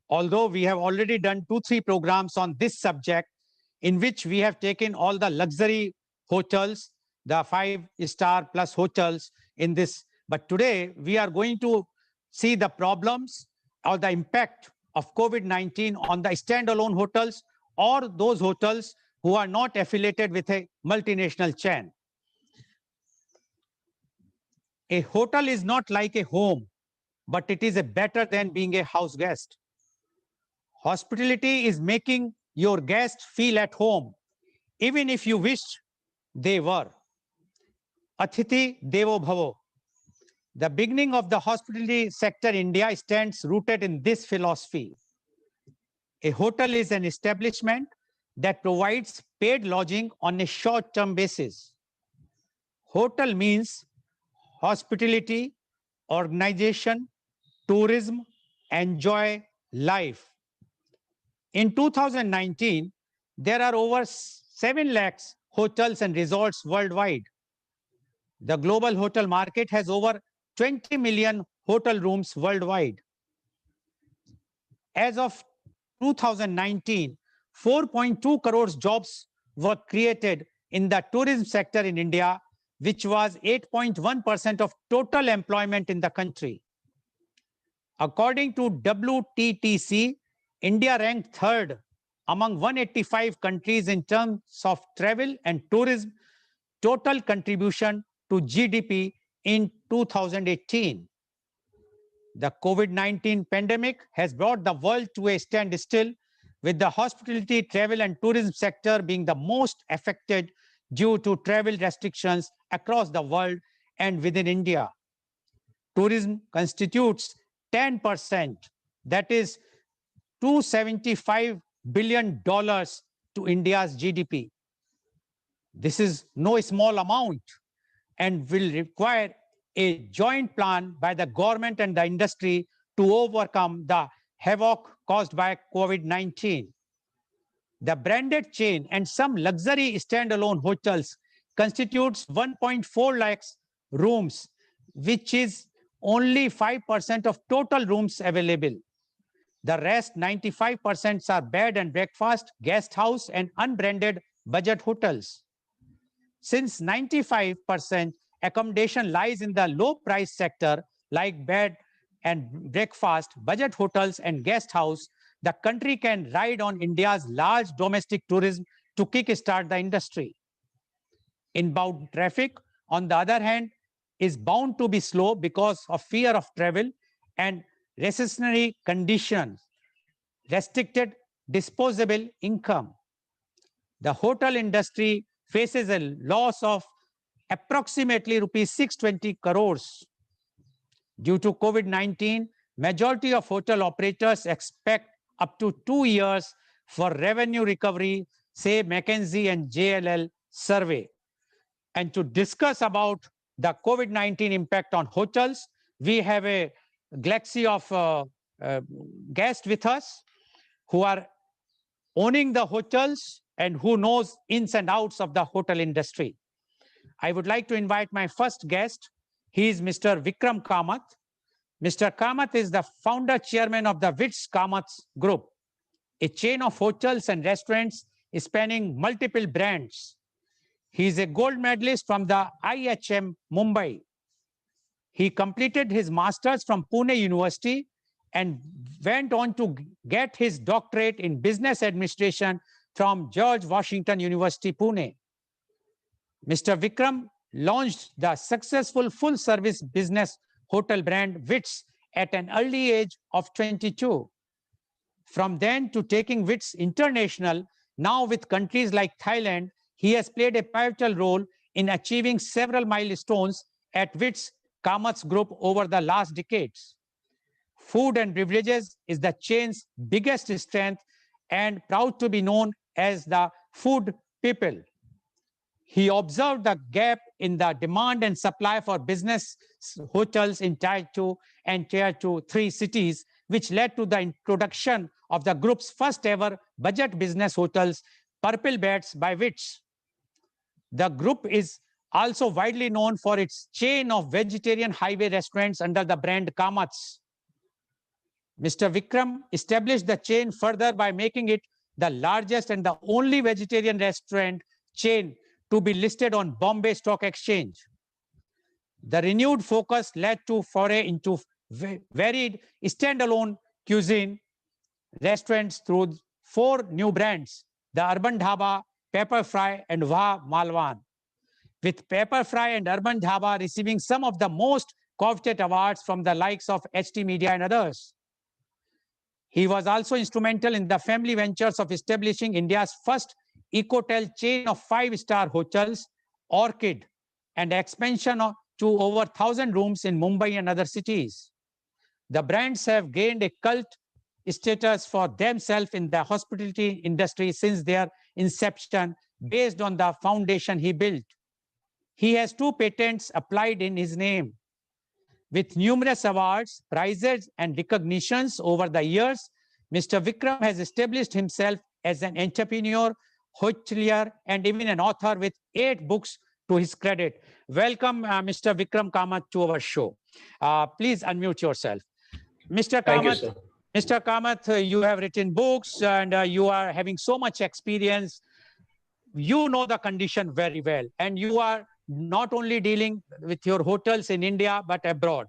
Although we have already done 2-3 programs on this subject, in which we have taken all the luxury hotels, the 5-star plus hotels in this. But today we are going to see the problems or the impact of COVID-19 on the standalone hotels or those hotels who are not affiliated with a multinational chain. A hotel is not like a home, but it is a better than being a house guest. Hospitality is making your guests feel at home, even if you wish they were. Atithi Devo Bhavo. The beginning of the hospitality sector in India stands rooted in this philosophy. A hotel is an establishment that provides paid lodging on a short-term basis. Hotel means hospitality, organization, tourism, enjoy life. In 2019, there are over 7 lakhs hotels and resorts worldwide. The global hotel market has over 20 million hotel rooms worldwide. As of 2019, 4.2 crores jobs were created in the tourism sector in India, which was 8.1% of total employment in the country. According to WTTC, India ranked third among 185 countries in terms of travel and tourism total contribution to GDP in 2018. The COVID-19 pandemic has brought the world to a standstill, with the hospitality, travel, and tourism sector being the most affected due to travel restrictions across the world and within India. Tourism constitutes 10%, that is $275 billion to India's GDP. This is no small amount and will require a joint plan by the government and the industry to overcome the havoc caused by COVID-19. The branded chain and some luxury standalone hotels constitutes 1.4 lakhs rooms, which is only 5% of total rooms available. The rest 95% are bed and breakfast, guest house, and unbranded budget hotels. Since 95% accommodation lies in the low price sector like bed and breakfast, budget hotels, and guest house, the country can ride on India's large domestic tourism to kickstart the industry. Inbound traffic, on the other hand, is bound to be slow because of fear of travel and recessionary conditions, restricted disposable income. The hotel industry faces a loss of approximately rupees 620 crores. Due to COVID-19, majority of hotel operators expect up to 2 years for revenue recovery, say McKinsey and JLL survey. And to discuss about the COVID-19 impact on hotels, we have a galaxy of guests with us who are owning the hotels and who knows ins and outs of the hotel industry. I would like to invite my first guest. He is Mr. Vikram Kamath. Mr. Kamath is the founder chairman of the Wits Kamath Group, a chain of hotels and restaurants spanning multiple brands. He is a gold medalist from the IHM Mumbai. He completed his master's from Pune University and went on to get his doctorate in business administration from George Washington University, Pune. Mr. Vikram launched the successful full-service business hotel brand Wits at an early age of 22. From then to taking Wits international, now with countries like Thailand, he has played a pivotal role in achieving several milestones at Wits Kamath Group over the last decades. Food and beverages is the chain's biggest strength and proud to be known as the food people. He observed the gap in the demand and supply for business hotels in Tier 2 and Tier 3 cities, which led to the introduction of the group's first ever budget business hotels, Purple Beds by Wits. The group is also widely known for its chain of vegetarian highway restaurants under the brand Kamath's. Mr. Vikram established the chain further by making it the largest and the only vegetarian restaurant chain to be listed on Bombay Stock Exchange. The renewed focus led to foray into varied standalone cuisine restaurants through 4 new brands, the Urban Dhaba, Pepper Fry, and Vah Malwan, with Pepper Fry and Urban Dhaba receiving some of the most coveted awards from the likes of HT Media and others. He was also instrumental in the family ventures of establishing India's first ecotel chain of 5-star hotels, Orchid, and expansion to over 1,000 rooms in Mumbai and other cities. The brands have gained a cult status for themselves in the hospitality industry since their inception, based on the foundation he built. He has 2 patents applied in his name. With numerous awards, prizes, and recognitions over the years, Mr. Vikram has established himself as an entrepreneur, hotelier, and even an author with 8 books to his credit. Welcome, Mr. Vikram Kamath, to our show. Please unmute yourself. Mr. Kamath, thank you, sir. Mr. Kamath, you have written books and you are having so much experience. You know the condition very well, and you are not only dealing with your hotels in India, but abroad.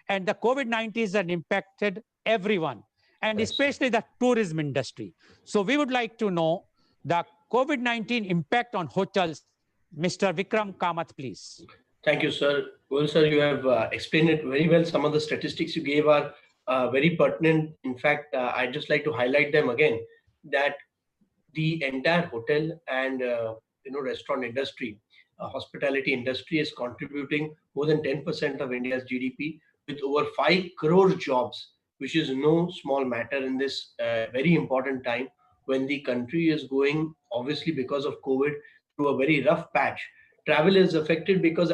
And the COVID-19 has impacted everyone, and Yes. especially the tourism industry. So we would like to know the COVID-19 impact on hotels. Mr. Vikram Kamath, please. Thank you, sir. Well, sir, you have explained it very well. Some of the statistics you gave are very pertinent. In fact, I'd just like to highlight them again, that the entire hotel and restaurant industry, hospitality industry is contributing more than 10% of India's GDP, with over 5 crore jobs, which is no small matter in this very important time when the country is going, obviously because of COVID, through a very rough patch. Travel is affected because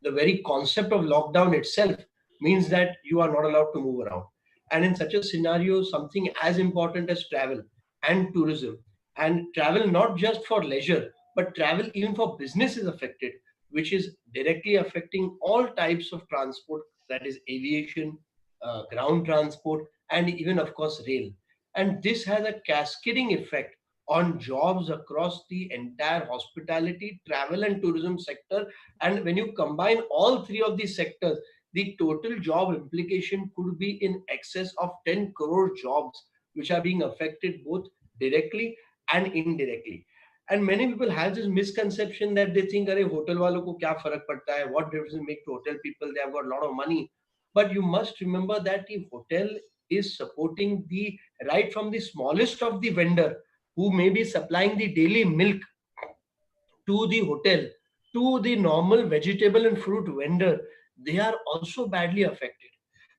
the very concept of lockdown itself means that you are not allowed to move around. And in such a scenario, something as important as travel and tourism, and travel not just for leisure, but travel even for business is affected, which is directly affecting all types of transport, that is aviation, ground transport, and even of course rail. And this has a cascading effect on jobs across the entire hospitality, travel, and tourism sector. And when you combine all 3 of these sectors, the total job implication could be in excess of 10 crore jobs, which are being affected both directly and indirectly. And many people have this misconception that they think, "Arey, hotel walo ko kya farak padta hai? What difference it make to hotel people? They have got a lot of money." But you must remember that the hotel is supporting the right from the smallest of the vendor, who may be supplying the daily milk to the hotel, to the normal vegetable and fruit vendor. They are also badly affected.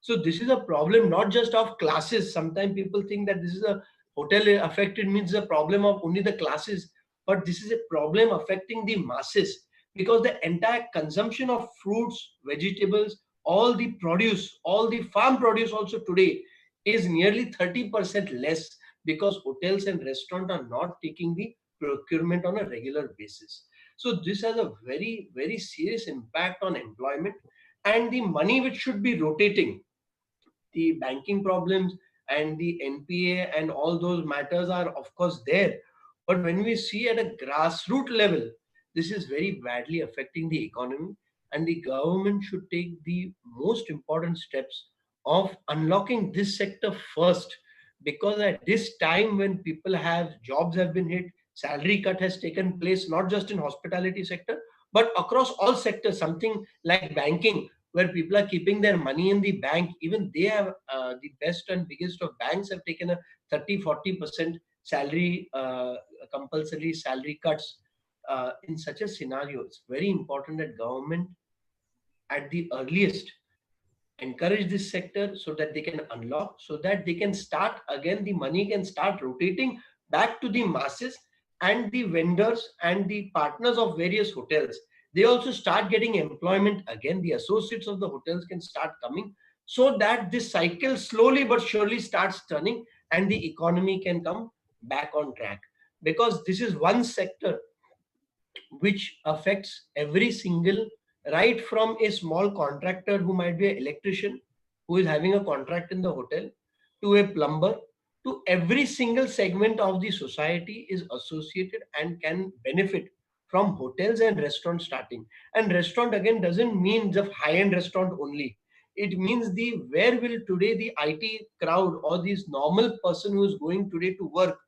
So this is a problem not just of classes. Sometimes people think that this is a hotel affected means a problem of only the classes, but this is a problem affecting the masses, because the entire consumption of fruits, vegetables, all the produce, all the farm produce also today is nearly 30% less, because hotels and restaurants are not taking the procurement on a regular basis. So this has a very, very serious impact on employment and the money which should be rotating. The banking problems and the NPA and all those matters are of course there. But when we see at a grassroots level, this is very badly affecting the economy, and the government should take the most important steps of unlocking this sector first, because at this time when people have jobs have been hit, salary cut has taken place not just in hospitality sector but across all sectors. Something like banking, where people are keeping their money in the bank, even they have the best and biggest of banks have taken a 30-40% salary compulsory salary cuts. In such a scenario, it's very important that government at the earliest encourage this sector so that they can unlock, so that they can start again, the money can start rotating back to the masses, and the vendors and the partners of various hotels, they also start getting employment again. The associates of the hotels can start coming, so that this cycle slowly but surely starts turning and the economy can come back on track. Because this is one sector which affects every single, right from a small contractor who might be an electrician who is having a contract in the hotel, to a plumber, to every single segment of the society is associated and can benefit from hotels and restaurants starting. And restaurant again doesn't mean the high-end restaurant only. It means the where will today the IT crowd or this normal person who is going today to work,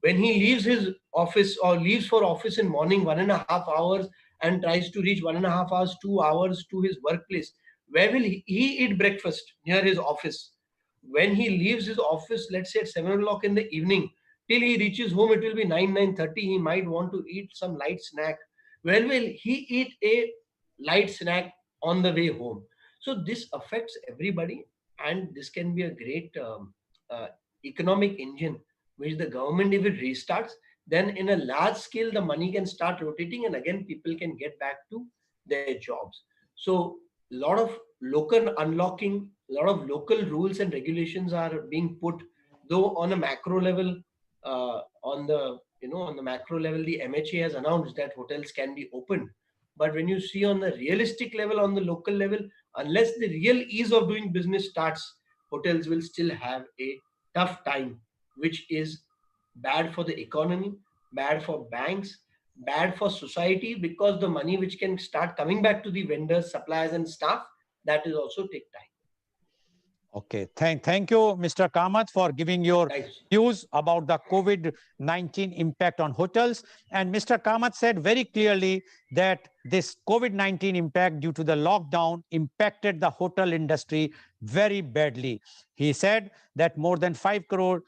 when he leaves his office or leaves for office in morning 1.5 hours and tries to reach 1.5 hours, 2 hours to his workplace, where will he eat breakfast? Near his office. When he leaves his office, let's say at 7 o'clock in the evening, till he reaches home, it will be 9:30. He might want to eat some light snack. Where will he eat a light snack on the way home? So this affects everybody, and this can be a great uh, economic engine which the government, if it restarts, then in a large scale the money can start rotating, and again people can get back to their jobs. So a lot of local unlocking, a lot of local rules and regulations are being put, though on a macro level. On the macro level, the MHA has announced that hotels can be opened, but when you see on the realistic level, on the local level, unless the real ease of doing business starts, hotels will still have a tough time, which is bad for the economy, bad for banks, bad for society, because the money which can start coming back to the vendors, suppliers, and staff, that will also take time. Okay, thank you, Mr. Kamath, for giving your Thanks. views about the COVID-19 impact on hotels. And Mr. Kamath said very clearly that this COVID-19 impact due to the lockdown impacted the hotel industry very badly. He said that more than 5 crore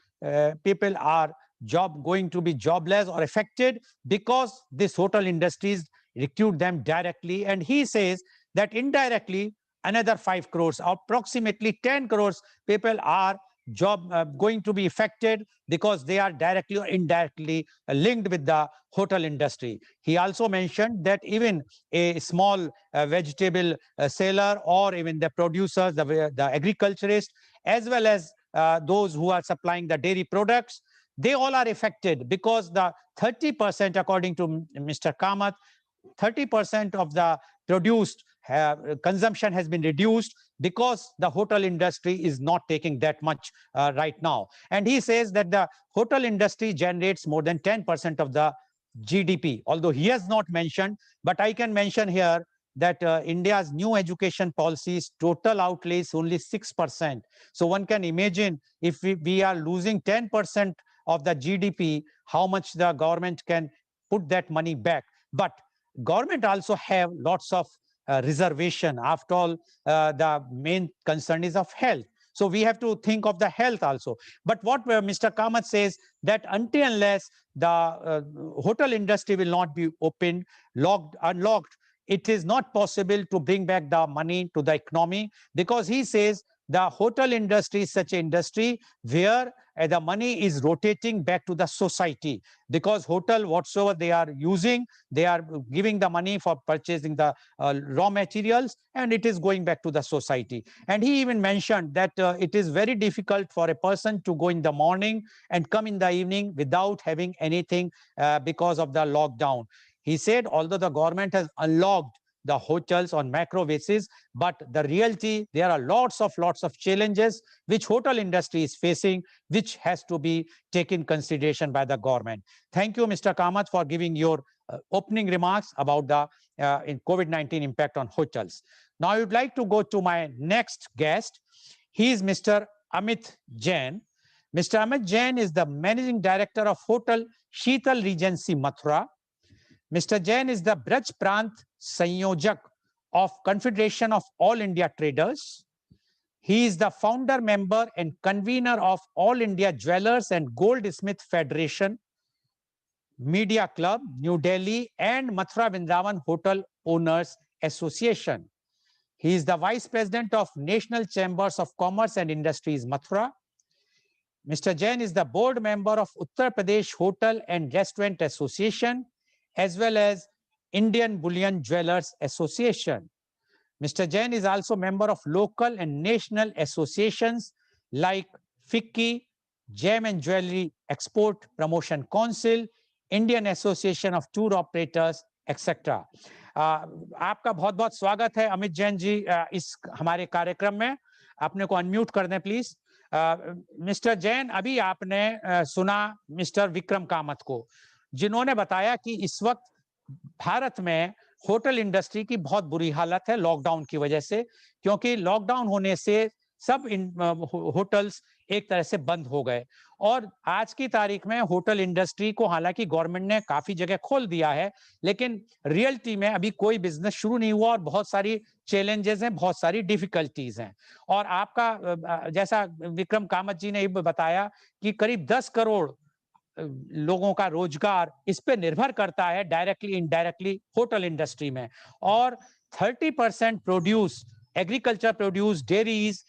people are going to be jobless or affected because this hotel industries recruit them directly. And he says that indirectly, another 5 crores, approximately 10 crores people are going to be affected because they are directly or indirectly linked with the hotel industry. He also mentioned that even a small vegetable seller, or even the producers, the agriculturists, as well as those who are supplying the dairy products, they all are affected because the 30%, according to Mr. Kamath, 30% of the produced consumption has been reduced because the hotel industry is not taking that much right now. And he says that the hotel industry generates more than 10% of the GDP, although he has not mentioned, but I can mention here that India's new education policies total outlays only 6%. So one can imagine if we are losing 10% of the GDP, how much the government can put that money back. But government also have lots of reservation. After all, the main concern is of health. So we have to think of the health also. But what Mr. Kamath says, that until unless the hotel industry will not be opened, unlocked, it is not possible to bring back the money to the economy, because he says the hotel industry is such an industry where the money is rotating back to the society, because hotel, whatsoever they are using, they are giving the money for purchasing the raw materials, and it is going back to the society. And he even mentioned that it is very difficult for a person to go in the morning and come in the evening without having anything because of the lockdown. He said, although the government has unlocked the hotels on macro basis, but the reality, there are lots of challenges which hotel industry is facing, which has to be taken consideration by the government. Thank you, Mr. Kamath, for giving your opening remarks about the COVID-19 impact on hotels. Now I would like to go to my next guest. He is Mr. Amit Jain. Mr. Amit Jain is the Managing Director of Hotel Sheetal Regency Mathura. Mr. Jain is the Braj Prant Sanyojak of Confederation of All India Traders. He is the founder, member, and convener of All India Jewelers and Goldsmith Federation, Media Club, New Delhi, and Mathura Vrindavan Hotel Owners Association. He is the Vice President of National Chambers of Commerce and Industries, Mathura. Mr. Jain is the board member of Uttar Pradesh Hotel and Restaurant Association, as well as Indian Bullion Jewelers Association. Mr. Jain is also member of local and national associations like FICCI, Gem and Jewelry Export Promotion Council, Indian Association of Tour Operators, etc. आपका बहुत बहुत स्वागत है अमित जैन जी इस हमारे कार्यक्रम में. अपने को अनम्यूट कर दें प्लीज. मिस्टर जैन, अभी आपने सुना मिस्टर विक्रम कामत को, जिन्होंने बताया कि इस वक्त भारत में होटल इंडस्ट्री की बहुत बुरी हालत है लॉकडाउन की वजह से, क्योंकि लॉकडाउन होने से सब होटल्स एक तरह से बंद हो गए। और आज की तारीख में होटल इंडस्ट्री को हालांकि गवर्नमेंट ने काफी जगह खोल दिया है, लेकिन रियलिटी में अभी कोई बिजनेस शुरू नहीं हुआ और बहुत सारी चैलेंजेस हैं, बहुत सारी डिफिकल्टीज हैं। और आपका जैसा विक्रम कामत जी ने बताया कि करीब 10 करोड़ लोगों का रोजगार इस पे निर्भर करता है डायरेक्टली इनडायरेक्टली होटल इंडस्ट्री में। और 30% प्रोड्यूस, एग्रीकल्चर प्रोड्यूस, डेयरीज,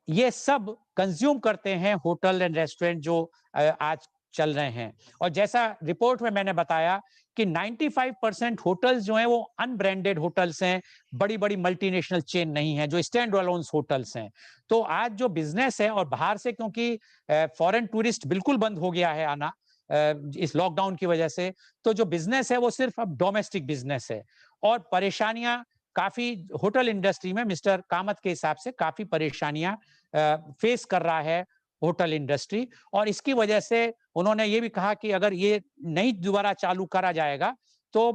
ये सब कंज्यूम करते हैं होटल एंड रेस्टोरेंट जो आज चल रहे हैं। और जैसा रिपोर्ट में मैंने बताया कि 95% होटल्स जो हैं वो अनब्रांडेड होटल्स हैं, बड़ी बड़ी मल्टीनेशनल चेन नहीं है, जो स्टैंड अलोन होटल्स हैं। तो आज जो बिजनेस है, और बाहर से क्योंकि फॉरेन टूरिस्ट बिल्कुल बंद हो गया है आना इस लॉकडाउन की वजह से, तो जो बिजनेस है वो सिर्फ अब डोमेस्टिक बिजनेस है। और परेशानियां काफी होटल इंडस्ट्री में मिस्टर कामत के हिसाब से काफी परेशानियां फेस कर रहा है होटल इंडस्ट्री। और इसकी वजह से उन्होंने ये भी कहा कि अगर ये नहीं दोबारा चालू करा जाएगा तो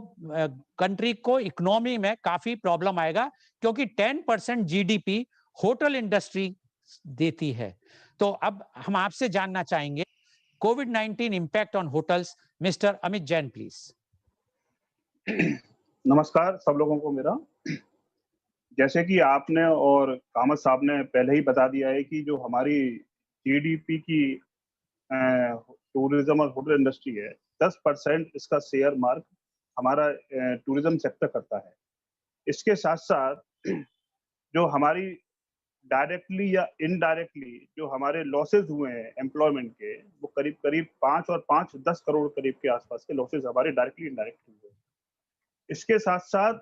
कंट्री को इकोनॉमी में काफी प्रॉब्लम आएगा, क्योंकि 10% जीडीपी होटल इंडस्ट्री देती है। तो अब हम आपसे जानना चाहेंगे COVID-19 impact on hotels. Mr. Amit Jain, please. नमस्कार सब लोगों को मेरा। जैसे कि आपने और कामत साहब ने पहले ही बता दिया है कि जो हमारी जीडीपी की टूरिज्म और होटल इंडस्ट्री है, 10% इसका शेयर मार्क हमारा टूरिज्म सेक्टर करता है। इसके साथ साथ जो हमारी डायरेक्टली या इनडायरेक्टली जो हमारे लॉसेस हुए हैं एम्प्लॉयमेंट के, वो करीब करीब 5 और 5-10 करोड़ करीब के आसपास के लॉसेस हमारे डायरेक्टली इनडायरेक्टली हुए। इसके साथ साथ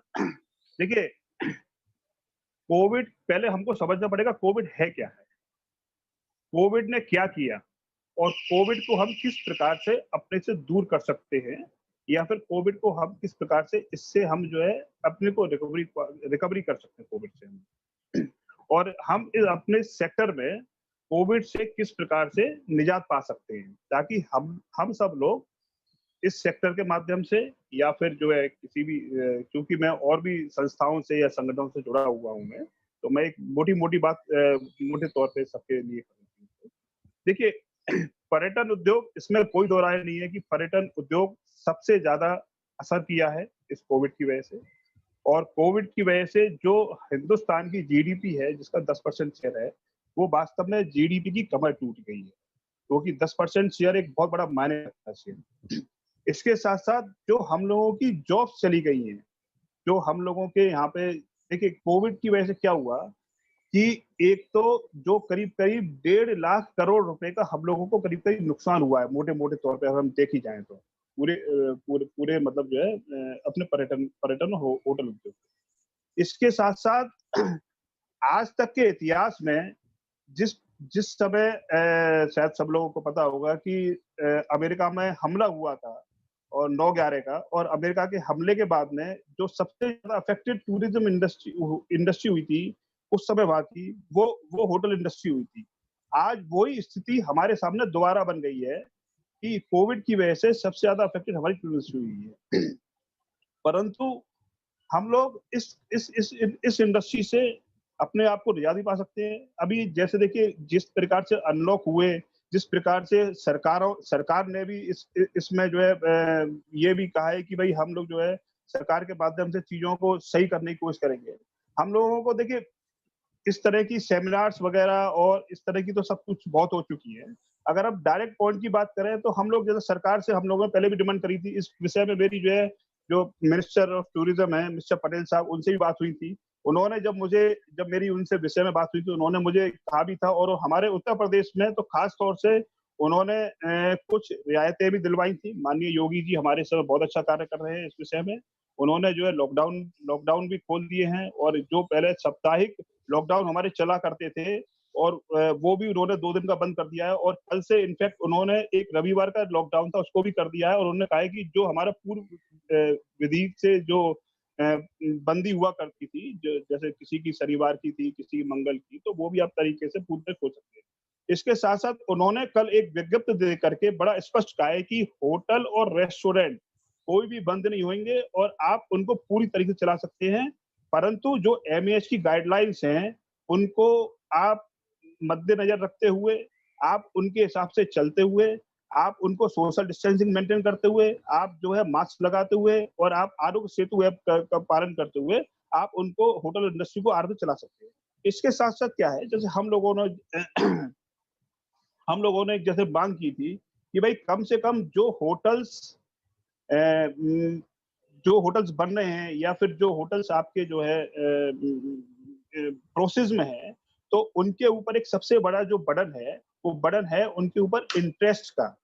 देखिए, कोविड, पहले हमको समझना पड़ेगा कोविड है क्या है, कोविड ने क्या किया, और कोविड को हम किस प्रकार से अपने से दूर कर सकते हैं, या फिर कोविड को हम किस प्रकार से इससे हम जो है अपने को रिकवरी कर सकते हैं कोविड से हम। और हम इस अपने सेक्टर में कोविड से किस प्रकार से निजात पा सकते हैं, ताकि हम सब लोग इस सेक्टर के माध्यम से या फिर जो है किसी भी, क्योंकि मैं और भी संस्थाओं से या संगठनों से जुड़ा हुआ हूं मैं, तो मैं एक मोटी बात मोटे तौर पे सबके लिए करूंगा। देखिए, पर्यटन उद्योग, इसमें कोई दो राय नहीं है कि पर्यटन उद्योग सबसे ज्यादा असर किया है इस कोविड की वजह से। और कोविड की वजह से जो हिंदुस्तान की जीडीपी है जिसका 10% शेयर है, वो वास्तव में जीडीपी की कमर टूट गई है, क्योंकि 10% शेयर एक बहुत बड़ा मायने रखता है शेयर। इसके साथ साथ जो हम लोगों की जॉब्स चली गई हैं, जो हम लोगों के यहाँ पे, देखिए कोविड की वजह से क्या हुआ कि एक तो जो करीब करीब 1.5 लाख करोड़ रुपए का हम लोगों को करीब करीब नुकसान हुआ है मोटे तौर पे, अगर हम देखी जाए तो पूरे मतलब जो है अपने पर्यटन होटल उद्योग। इसके साथ साथ आज तक के इतिहास में जिस समय शायद सब लोगों को पता होगा कि अमेरिका में हमला हुआ था और 9/11 का, और अमेरिका के हमले के बाद में जो सबसे ज्यादा अफेक्टेड टूरिज्म इंडस्ट्री हुई थी उस समय बात की, वो होटल इंडस्ट्री हुई थी। आज वही स्थिति हमारे सामने दोबारा बन गई है कि कोविड की वजह से सबसे ज्यादा अफेक्टेड हमारी टूरिस्ट हुई है। परंतु हम लोग इस इंडस्ट्री से अपने आप को निजात भी पा सकते हैं। अभी जैसे देखिए, जिस प्रकार से अनलॉक हुए, जिस प्रकार से सरकार ने भी इसमें जो है ये भी कहा है कि भाई हम लोग जो है सरकार के माध्यम से चीजों को सही करने की कोशिश करेंगे। हम लोगों को देखिए इस तरह की सेमिनार्स वगैरह और इस तरह की तो सब कुछ बहुत हो चुकी है। अगर अब डायरेक्ट पॉइंट की बात करें तो हम लोग जैसे सरकार से हम लोगों ने पहले भी डिमांड करी थी इस विषय में। मेरी जो है जो मिनिस्टर ऑफ टूरिज्म है मिस्टर पटेल साहब, उनसे भी बात हुई थी। उन्होंने जब मेरी उनसे विषय में बात हुई थी, उन्होंने मुझे कहा भी था, और हमारे उत्तर प्रदेश में तो खास तौर से उन्होंने कुछ रियायतें भी दिलवाई थी। माननीय योगी जी हमारे समय बहुत अच्छा कार्य कर रहे हैं इस विषय में। उन्होंने जो है लॉकडाउन भी खोल दिए हैं, और जो पहले साप्ताहिक लॉकडाउन हमारे चला करते थे और वो भी उन्होंने 2 दिन का बंद कर दिया है। और कल से इनफैक्ट उन्होंने एक रविवार का लॉकडाउन था उसको भी कर दिया है। और उन्होंने कहा है कि जो हमारा पूर्व विधि से जो बंदी हुआ करती थी, जैसे किसी की शनिवार की थी, किसी की मंगल की, तो वो भी आप तरीके से पूर्ण हो सकते हैं। इसके साथ साथ उन्होंने कल एक विज्ञप्ति दे करके बड़ा स्पष्ट कहा है कि होटल और रेस्टोरेंट कोई भी बंद नहीं होंगे और आप उनको पूरी तरीके से चला सकते हैं, परंतु जो एमएएच की गाइडलाइंस हैं उनको आप मद्देनजर रखते हुए, आप उनके हिसाब से चलते हुए, आप उनको सोशल डिस्टेंसिंग मेंटेन करते हुए, आप जो है मास्क लगाते हुए और आप आरोग्य सेतु ऐप का पालन करते हुए आप उनको होटल इंडस्ट्री को आगे चला सकते हैं। इसके साथ-साथ क्या है, जैसे हम लोगों ने जैसे मांग की थी कि भाई कम से कम जो होटल्स बन रहे हैं या फिर जो होटल्स आपके जो है प्रोसेस में है, तो उनके ऊपर एक सबसे बड़ा जो बर्डन है, वो बर्डन है उनके ऊपर इंटरेस्ट का,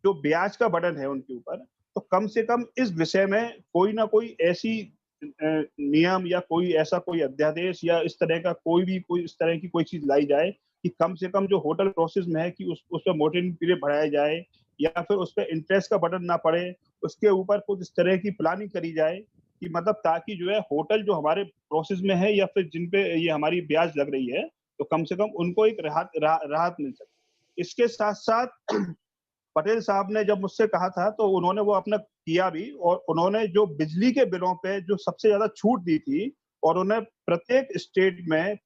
जो ब्याज का बर्डन है उनके ऊपर। तो कम से कम इस विषय में कोई ना कोई ऐसी नियम या कोई ऐसा कोई अध्यादेश या इस तरह का कोई इस तरह की कोई चीज़ लाई जाए कि कम से कम जो होटल प्रोसेस में है कि उसपे मोरेटोरियम पीरियड बढ़ाया जाए या फिर उसपे इंटरेस्ट का बर्डन ना पड़े, उसके ऊपर कुछ इस तरह की प्लानिंग करी जाए कि मतलब ताकि जो है होटल जो हमारे प्रोसेस में है या फिर जिन पे ये हमारी ब्याज लग रही है, तो कम से कम उनको एक राहत मिल सके। इसके साथ-साथ पटेल साहब ने जब मुझसे कहा था तो उन्होंने वो अपना किया भी और उन्होंने जो बिजली के बिलों पे जो सबसे ज़्यादा छूट दी थी और उन्हें प्रत्येक स्टेट में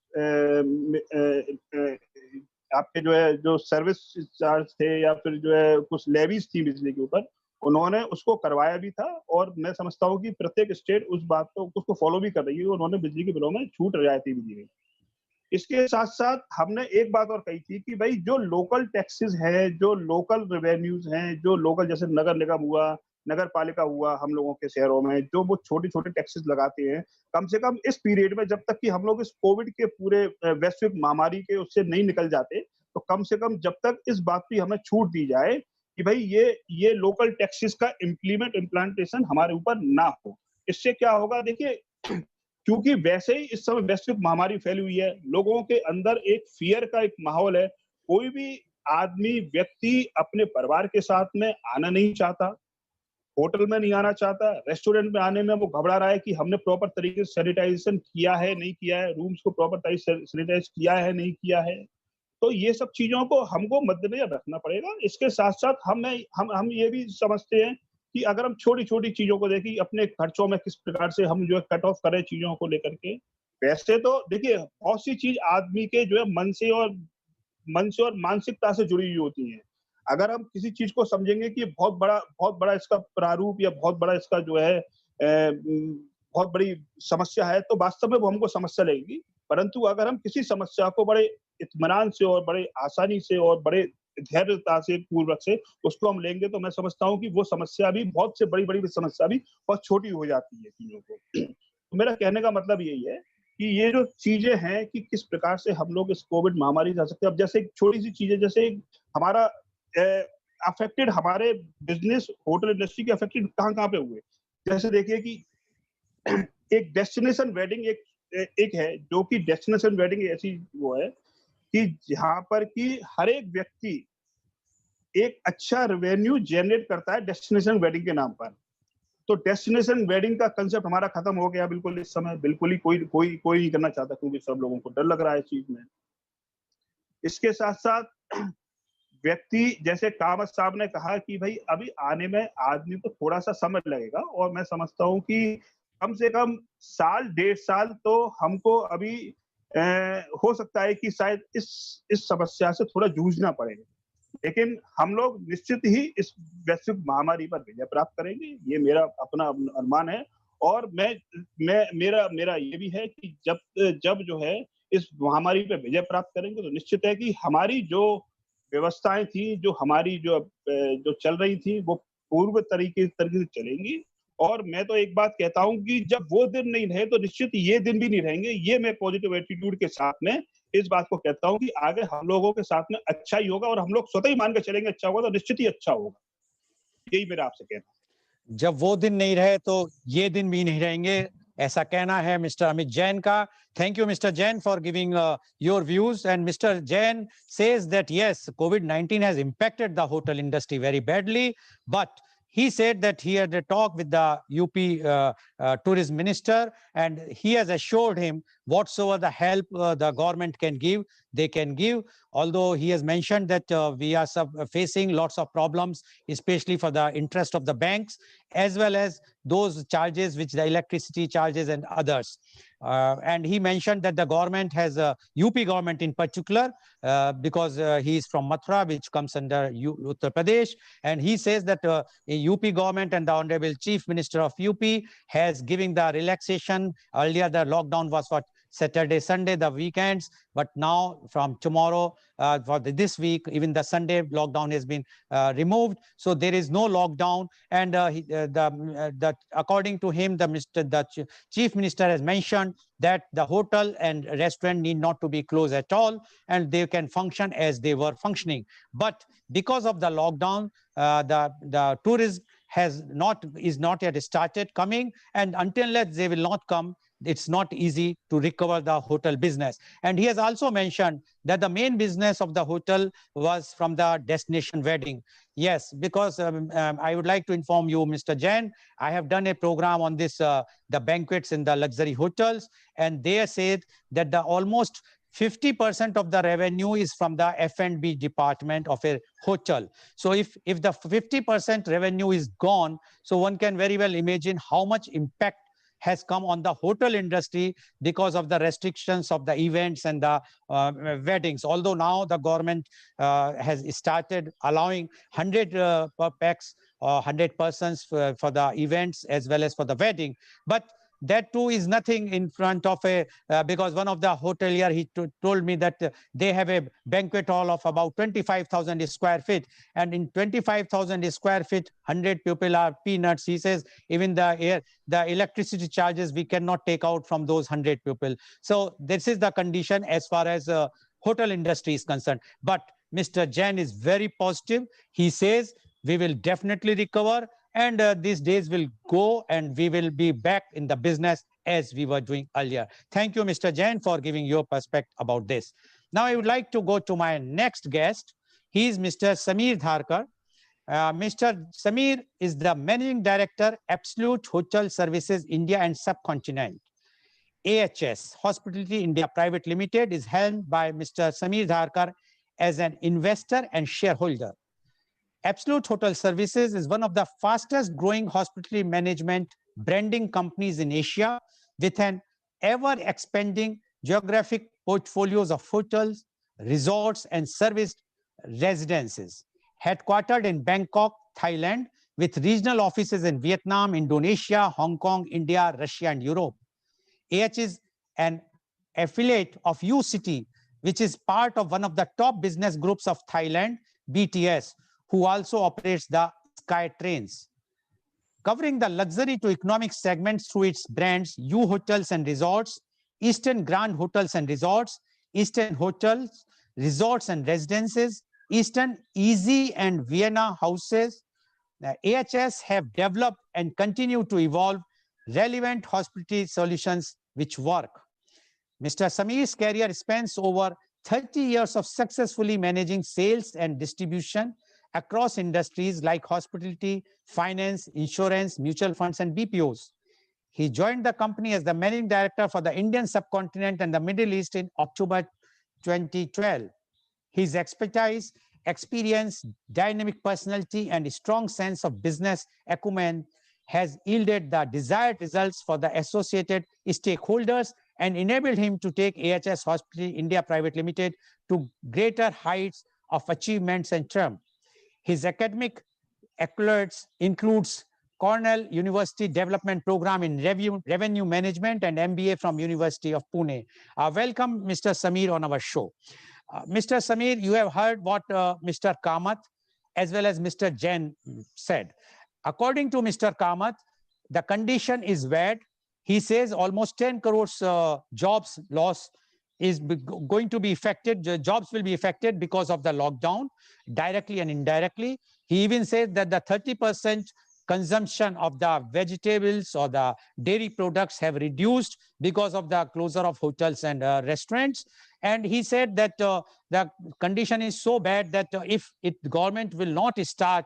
आपके जो सर्विस चार्ज थे या फिर जो है कुछ लेवीज़ थी बिजली के ऊपर, उन्होंने उसको करवाया भी था और मैं समझता हूँ कि प्रत्येक स्टेट उस बात को उसको फ़ॉलो भी कर रही है। उन्होंने बिजली के बिलों में छूट रियायतें भी दी गई। इसके साथ-साथ हमने एक बात और कही थी कि भाई जो लोकल टैक्सेस हैं, जो लोकल रेवेन्यूज़ हैं, जो लोकल जैसे नगर निगम हुआ, नगर पालिका हुआ हम लोगों के शहरों में, जो वो छोटे-छोटे टैक्सेस लगाते हैं, कम से कम इस पीरियड में जब तक कि हम लोग इस कोविड के पूरे वैश्विक महामारी के उससे नहीं निकल जाते, तो कम से कम जब तक इस बात की हमें छूट दी जाए कि भाई ये लोकल टैक्सेस का इम्प्लीमेंटेशन हमारे ऊपर ना हो। इससे क्या होगा देखिए क्योंकि वैसे ही इस समय वैश्विक महामारी फैली हुई है, लोगों के अंदर एक फ़ियर का एक माहौल है। कोई भी आदमी, व्यक्ति अपने परिवार के साथ में आना नहीं चाहता, होटल में नहीं आना चाहता, रेस्टोरेंट में आने में वो घबरा रहा है कि हमने प्रॉपर तरीके से सैनिटाइज़ेशन किया है, नहीं किया है, रूम्स को प्रॉपर सैनिटाइज़ किया है, नहीं किया है। तो ये सब चीज़ों को हमको मद्देनज़र रखना पड़ेगा। इसके साथ-साथ हम ये भी समझते हैं कि अगर हम छोटी-छोटी चीज़ों को देखें, अपने खर्चों में किस प्रकार से हम जो है कट ऑफ करें चीज़ों को लेकर के। वैसे तो देखिए बहुत सी चीज़ आदमी के जो है मन से और मानसिकता से जुड़ी हुई होती हैं। अगर हम किसी चीज़ को समझेंगे कि बहुत बड़ा इसका प्रारूप या बहुत बड़ा इसका जो है बहुत बड़ी समस्या है, तो वास्तव में वो हमको समस्या लगेगी। परंतु अगर हम किसी समस्या को बड़े इत्मीनान से और बड़े आसानी से और बड़े धैर्यता से पूर्वक से उसको हम लेंगे, तो मैं समझता हूँ कि वो समस्या भी बहुत से बड़ी-बड़ी समस्या भी बहुत छोटी हो जाती है चीज़ों को। तो मेरा कहने का मतलब यही है कि ये जो चीज़ें हैं कि किस प्रकार से हम लोग इस कोविड महामारी से जा सकते हैं। अब जैसे एक छोटी-सी चीज़ें जैसे हमारा अफेक्टेड हमारे बिज़नेस होटल इंडस्ट्री के अफेक्टेड कहाँ-कहाँ पे हुए। जैसे देखिए कि एक डेस्टिनेशन वेडिंग एक है जो कि डेस्टिनेशन वेडिंग ऐसी वो है कि जहाँ पर कि हर एक व्यक्ति एक अच्छा रेवेन्यू जनरेट करता है डेस्टिनेशन वेडिंग के नाम पर। तो डेस्टिनेशन वेडिंग का कांसेप्ट हमारा खत्म हो गया बिल्कुल इस समय, बिल्कुल ही कोई नहीं करना चाहता क्योंकि सब लोगों को डर लग रहा है इस चीज़ में। इसके साथ-साथ व्यक्ति जैसे कामत साहब ने कहा कि भाई अभी आने में आदमी को थोड़ा-सा समय लगेगा और मैं समझता हूँ कि कम से कम साल, 1.5 साल तो हमको अभी हो सकता है कि शायद इस समस्या से थोड़ा जूझना पड़े। लेकिन हम लोग निश्चित ही इस वैश्विक महामारी पर विजय प्राप्त करेंगे, ये मेरा अपना अनुमान है और मेरा ये भी है कि जब जो है इस महामारी पे विजय प्राप्त करेंगे तो निश्चित है कि हमारी जो व्यवस्थाएँ थी, जो हमारी जो चल रही थी, वो पूर्व तरीके से चलेंगी और मैं तो एक बात कहता हूँ कि जब वो दिन नहीं रहे, तो निश्चित ये दिन भी नहीं रहेंगे। ये मैं पॉजिटिव एटीट्यूड के साथ में इस बात को कहता हूँ कि आगे हम लोगों के साथ में अच्छा ही होगा और हम लोग स्वतः ही मान के चलेंगे अच्छा होगा, तो निश्चित ही अच्छा होगा। यही मेरा आपसे कहना है। जब वो दिन नहीं रहे तो ये दिन भी नहीं रहेंगे, ऐसा कहना है मिस्टर अमित जैन का। Thank you, Mr. Jain, for giving your views. And Mr. Jain says that yes, COVID-19 has impacted the hotel industry very badly, but he said that he had a talk with the UP tourism minister, and he has assured him whatsoever the help the government can give, they can give. Although he has mentioned that we are facing lots of problems, especially for the interest of the banks, as well as those charges which the electricity charges and others. And he mentioned that the government has a UP government in particular, because he is from Mathura, which comes under Uttar Pradesh. And he says that UP government and the Honorable Chief Minister of UP has given the relaxation. Earlier, the lockdown was for Saturday, Sunday, the weekends, but now from tomorrow, for this week, even the Sunday lockdown has been removed. So there is no lockdown. And according to him, the Chief Minister has mentioned that the hotel and restaurant need not to be closed at all, and they can function as they were functioning. But because of the lockdown, the tourism is not yet started coming, and until they will not come, it's not easy to recover the hotel business. And he has also mentioned that the main business of the hotel was from the destination wedding. Yes, because I would like to inform you, Mr. Jain, I have done a program on this, the banquets in the luxury hotels, and they said that the almost 50% of the revenue is from the F&B department of a hotel. So if the 50% revenue is gone, so one can very well imagine how much impact has come on the hotel industry because of the restrictions of the events and the weddings. Although now the government has started allowing 100 per pax, 100 persons for the events as well as for the wedding. But that too is nothing in front of a, because one of the hotelier, he told me that they have a banquet hall of about 25,000 square feet. And in 25,000 square feet, 100 people are peanuts. He says even the electricity charges, we cannot take out from those 100 people. So this is the condition as far as hotel industry is concerned. But Mr. Jain is very positive. He says we will definitely recover, and these days will go and we will be back in the business as we were doing earlier. Thank you, Mr. Jain, for giving your perspective about this. Now I would like to go to my next guest. He is Mr. Samir Dharkar. Mr. Samir is the Managing Director, Absolute Hotel Services India and Subcontinent. AHS, Hospitality India Private Limited, is held by Mr. Samir Dharkar as an investor and shareholder. Absolute Hotel Services is one of the fastest growing hospitality management branding companies in Asia, with an ever expanding geographic portfolios of hotels, resorts, and serviced residences. Headquartered in Bangkok, Thailand, with regional offices in Vietnam, Indonesia, Hong Kong, India, Russia, and Europe. AH is an affiliate of UCity, which is part of one of the top business groups of Thailand, BTS, who also operates the Sky Trains. Covering the luxury to economic segments through its brands U Hotels and Resorts, Eastern Grand Hotels and Resorts, Eastern Hotels, Resorts and Residences, Eastern Easy and Vienna Houses. AHS have developed and continue to evolve relevant hospitality solutions which work. Mr. Samir's career spans over 30 years of successfully managing sales and distribution across industries like hospitality, finance, insurance, mutual funds, and BPOs. He joined the company as the Managing Director for the Indian subcontinent and the Middle East in October 2012. His expertise, experience, dynamic personality, and strong sense of business acumen has yielded the desired results for the associated stakeholders and enabled him to take AHS Hospitality India Private Limited to greater heights of achievements and triumph. His academic accolades includes Cornell University Development Program in Revenue Management and MBA from University of Pune. Welcome, Mr. Samir, on our show. Mr. Samir, you have heard what Mr. Kamath as well as Mr. Jain said. According to Mr. Kamath, the condition is bad. He says almost 10 crores jobs loss is going to be affected. Jobs will be affected because of the lockdown, directly and indirectly. He even said that the 30% consumption of the vegetables or the dairy products have reduced because of the closure of hotels and restaurants. And he said that the condition is so bad that if the government will not start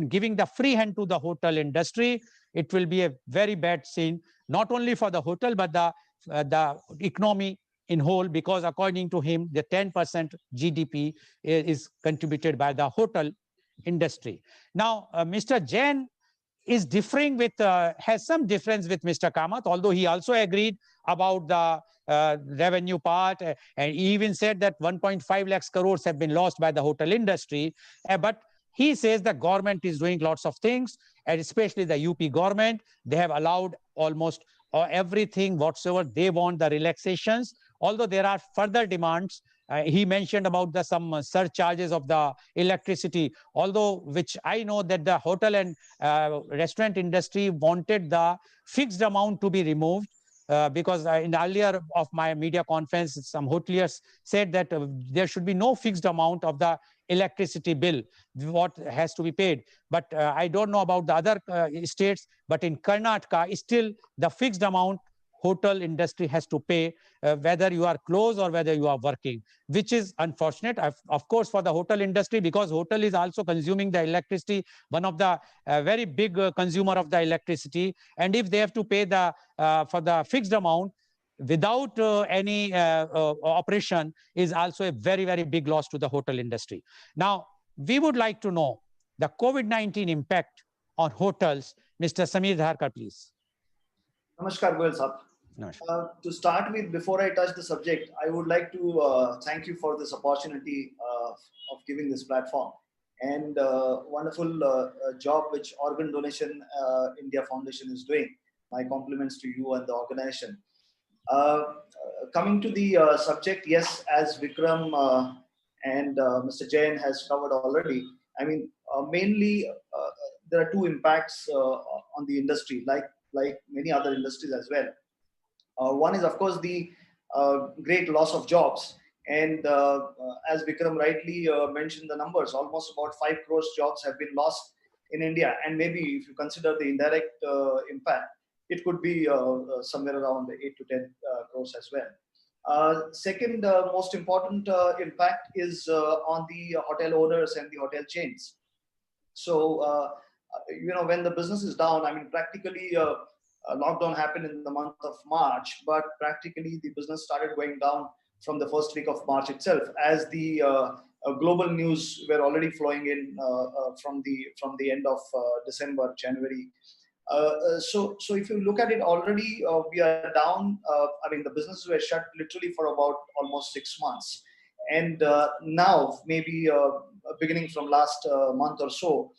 giving the free hand to the hotel industry, it will be a very bad scene, not only for the hotel, but the the economy in whole, because according to him, the 10% GDP is contributed by the hotel industry. Now, Mr. Jain is differing with, has some difference with Mr. Kamath, although he also agreed about the revenue part, and he even said that 1.5 lakhs crores have been lost by the hotel industry. But he says the government is doing lots of things, and especially the UP government, they have allowed almost everything whatsoever they want, the relaxations, although there are further demands. He mentioned about the some surcharges of the electricity, although which I know that the hotel and restaurant industry wanted the fixed amount to be removed. Because in earlier of my media conference, some hoteliers said that there should be no fixed amount of the electricity bill, what has to be paid. But I don't know about the other states, but in Karnataka, still the fixed amount hotel industry has to pay, whether you are closed or whether you are working, which is unfortunate, of course, for the hotel industry, because hotel is also consuming the electricity, one of the very big consumer of the electricity. And if they have to pay the for the fixed amount without any operation, is also a very, very big loss to the hotel industry. Now, we would like to know the COVID-19 impact on hotels. Mr. Sameer Dharkar, please. Namaskar, Goel sir. To start with, before I touch the subject, I would like to thank you for this opportunity of giving this platform, and wonderful job which Organ Donation India Foundation is doing. My compliments to you and the organization. Coming to the subject, yes, as Vikram and Mr. Jain has covered already, I mean, mainly there are two impacts on the industry, like many other industries as well. One is, of course, the great loss of jobs. And as Vikram rightly mentioned the numbers, almost about 5 crores jobs have been lost in India. And maybe if you consider the indirect impact, it could be somewhere around 8 to 10 crores as well. Second most important impact is on the hotel owners and the hotel chains. So, when the business is down, I mean, practically lockdown happened in the month of March, but practically the business started going down from the first week of March itself, as the global news were already flowing in from the end of December, January. So if you look at it already, we are down. I mean, the businesses were shut literally for about almost 6 months. And now, maybe beginning from last month or so,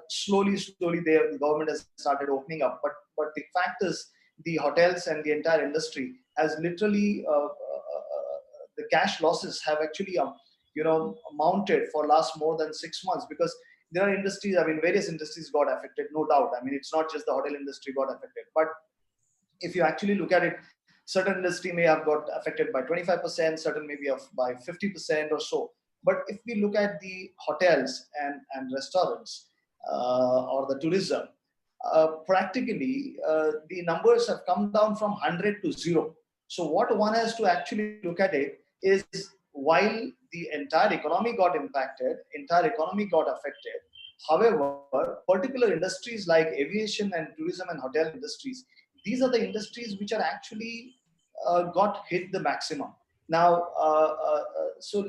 slowly, the government has started opening up. But the fact is, the hotels and the entire industry has literally, the cash losses have actually, mounted for last more than 6 months, because there are industries, I mean, various industries got affected, no doubt. I mean, it's not just the hotel industry got affected. But if you actually look at it, certain industry may have got affected by 25%, certain maybe by 50% or so. But if we look at the hotels and restaurants or the tourism, practically the numbers have come down from 100 to 0. So what one has to actually look at it is, while the entire economy got impacted, entire economy got affected, however, particular industries like aviation and tourism and hotel industries, these are the industries which are actually got hit the maximum. Now, so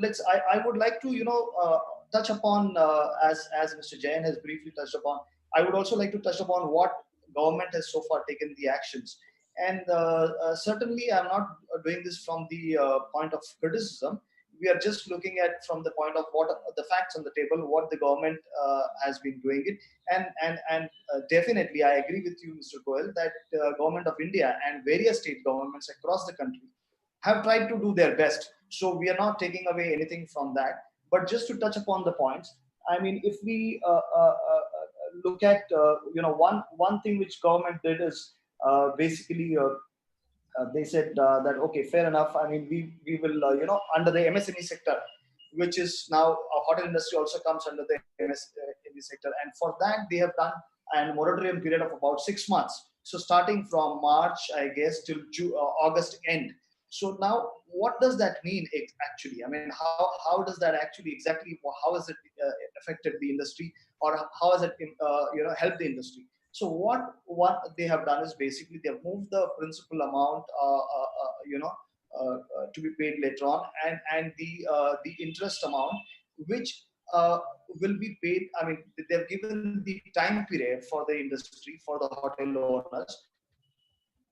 I would like to, touch upon, as Mr. Jain has briefly touched upon, I would also like to touch upon what government has so far taken the actions. And certainly, I'm not doing this from the point of criticism. We are just looking at from the point of what the facts on the table, what the government has been doing it. And definitely, I agree with you, Mr. Goel, that government of India and various state governments across the country have tried to do their best. So we are not taking away anything from that. But just to touch upon the points, I mean, if we look at, one thing which government did is basically they said that, okay, fair enough. I mean, we will, under the MSME sector, which is now hotel industry also comes under the MSME sector. And for that, they have done a moratorium period of about 6 months. So starting from March, I guess, till August end. So now, what does that mean actually? I mean, how does that actually exactly, how has it affected the industry, or how has it helped the industry? So what they have done is basically they have moved the principal amount, to be paid later on, and the interest amount, which will be paid. I mean, they've given the time period for the industry, for the hotel owners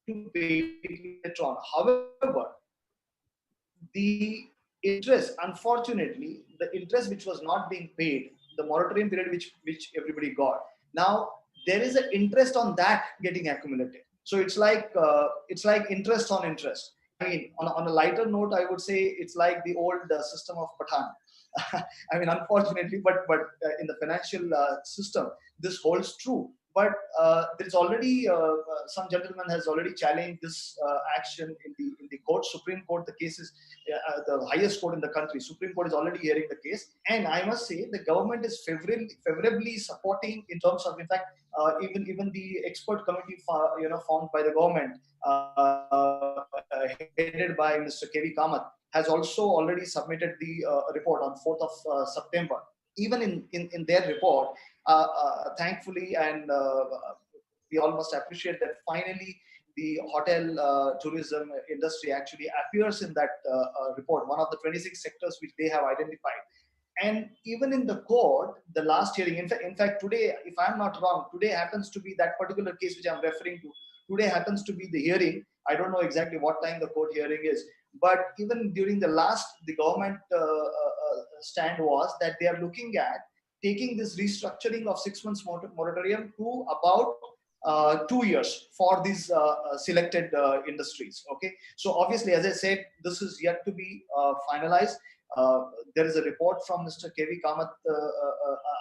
to pay it later on. However, the interest, unfortunately, the interest which was not being paid, the moratorium period which everybody got, now there is an interest on that getting accumulated. So it's like interest on interest. I mean, on a lighter note, I would say it's like the old system of Pathan. I mean, unfortunately, but in the financial system, this holds true. But there is already some gentleman has already challenged this action in the court, Supreme Court. The case is the highest court in the country. Supreme Court is already hearing the case, and I must say the government is favorably supporting in terms of, in fact, even the expert committee formed by the government, headed by Mr. K.V. Kamath, has also already submitted the report on 4th of September. Even in their report, thankfully, and we all must appreciate that finally the hotel tourism industry actually appears in that report, one of the 26 sectors which they have identified. And even in the court, the last hearing, in fact, today, if I'm not wrong, today happens to be that particular case which I'm referring to. Today happens to be the hearing. I don't know exactly what time the court hearing is, but even during the government stand was that they are looking at taking this restructuring of 6 months moratorium to about 2 years for these selected industries. Okay, so obviously, as I said, this is yet to be finalized. There is a report from Mr. K.V. Kamath.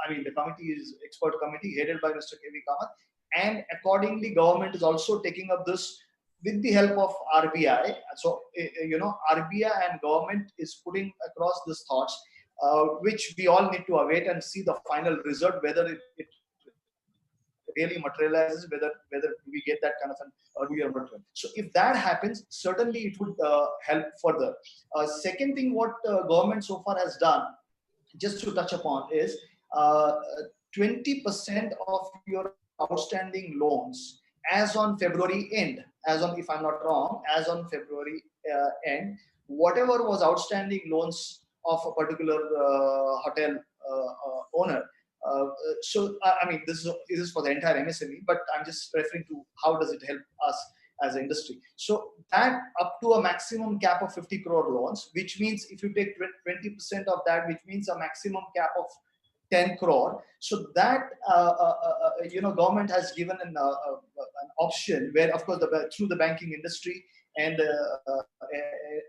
I mean, the committee is expert committee headed by Mr. K.V. Kamath, and accordingly, government is also taking up this with the help of RBI. So, RBI and government is putting across these thoughts, which we all need to await and see the final result, whether it really materializes, whether we get that kind of an 2-year moratorium. So if that happens, certainly it would help further. Second thing, what government so far has done, just to touch upon, is 20% of your outstanding loans as on February end, if I'm not wrong, as on February end, whatever was outstanding loans of a particular hotel owner. I mean, this is for the entire MSME, but I'm just referring to how does it help us as an industry. So that up to a maximum cap of 50 crore loans, which means if you take 20% of that, which means a maximum cap of 10 crore. So that, government has given an option where, of course, through the banking industry and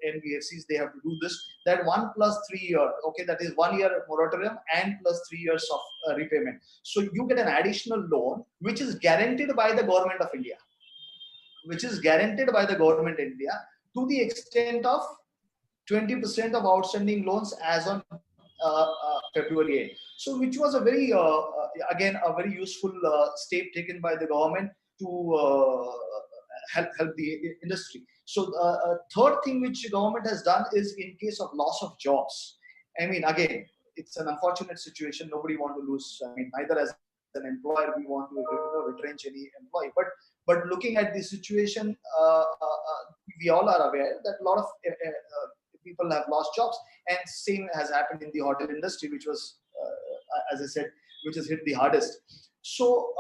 NBFCs, they have to do this, that 1 + 3 year, okay, that is 1 year moratorium and plus 3 years of repayment. So you get an additional loan, which is guaranteed by the government of India, to the extent of 20% of outstanding loans as on February 8. So which was a very, again, a very useful step taken by the government to help the industry. So third thing which government has done is in case of loss of jobs. I mean, again, it's an unfortunate situation. Nobody want to lose. I mean, neither as an employer we want to retrench any employee. But looking at the situation, we all are aware that a lot of people have lost jobs, and same has happened in the hotel industry, which was, as I said, which has hit the hardest. So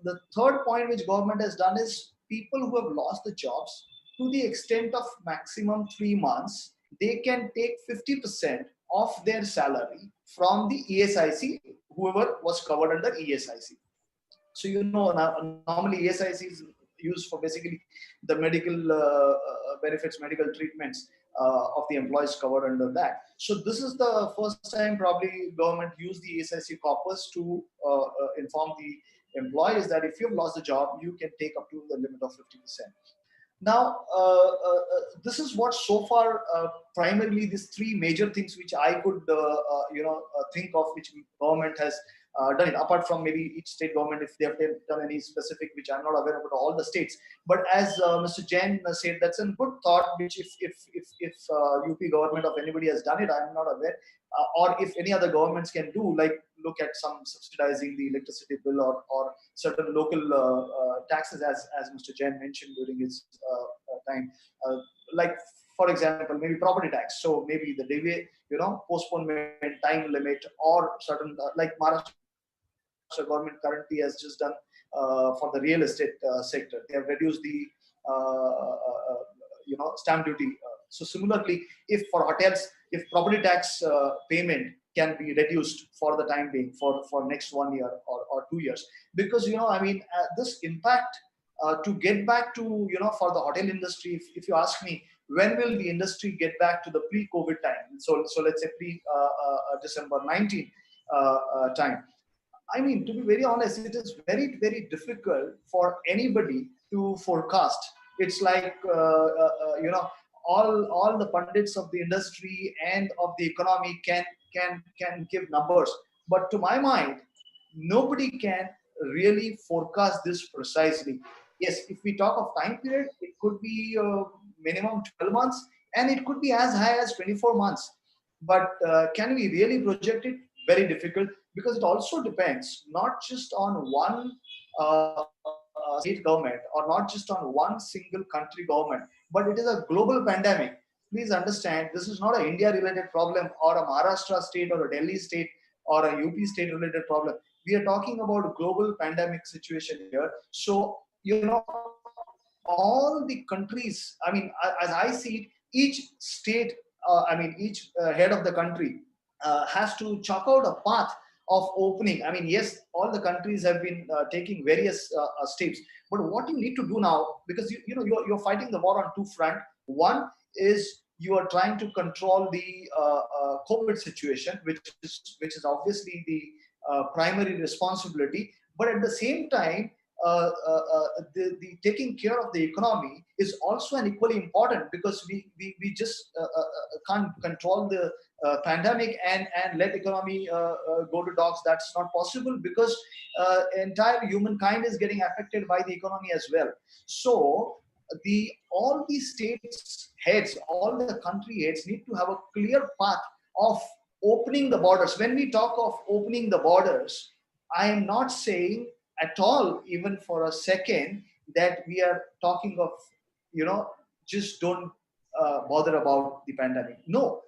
the third point which government has done is people who have lost the jobs, to the extent of maximum 3 months, they can take 50% of their salary from the ESIC, whoever was covered under ESIC. So, normally ESIC is used for basically the medical benefits, medical treatments of the employees covered under that. So this is the first time probably government used the ESIC corpus to inform the employees that if you've lost the job, you can take up to the limit of 50%. Now, this is what so far, primarily these three major things which I could, think of, which government has done it, apart from maybe each state government if they have done any specific, which I'm not aware about all the states. But as Mr. Jain said, that's a good thought, which if UP government of anybody has done it, I'm not aware. Or if any other governments can do, like look at some subsidizing the electricity bill or certain local taxes, as Mr. Jain mentioned during his time, like for example, maybe property tax. So maybe the delay, postponement, time limit, or certain like Maharashtra government currently has just done for the real estate sector. They have reduced the stamp duty. So similarly, if for hotels, if property tax payment can be reduced for the time being for next 1 year or 2 years, because this impact to get back to for the hotel industry, if you ask me, when will the industry get back to the pre-COVID time? So let's say December 19 time. I mean, to be very honest, it is very, very difficult for anybody to forecast. It's like, all the pundits of the industry and of the economy can give numbers. But to my mind, nobody can really forecast this precisely. Yes, if we talk of time period, it could be minimum 12 months, and it could be as high as 24 months. But can we really project it? Very difficult, because it also depends not just on one state government or not just on one single country government, but it is a global pandemic. Please understand, this is not an India-related problem or a Maharashtra state or a Delhi state or a UP state-related problem. We are talking about a global pandemic situation here. So, all the countries, as I see it, each state, each head of the country has to chalk out a path of opening. Yes, all the countries have been taking various steps, but what you need to do now, because you're fighting the war on two fronts. One is you are trying to control the COVID situation, which is obviously the primary responsibility, but at the same time, the taking care of the economy is also an equally important, because we just can't control the pandemic and let economy go to dogs. That's not possible, because entire humankind is getting affected by the economy as well. So all the states heads, all the country heads need to have a clear path of opening the borders. When we talk of opening the borders, I am not saying at all, even for a second, that we are talking of, just don't bother about the pandemic. No,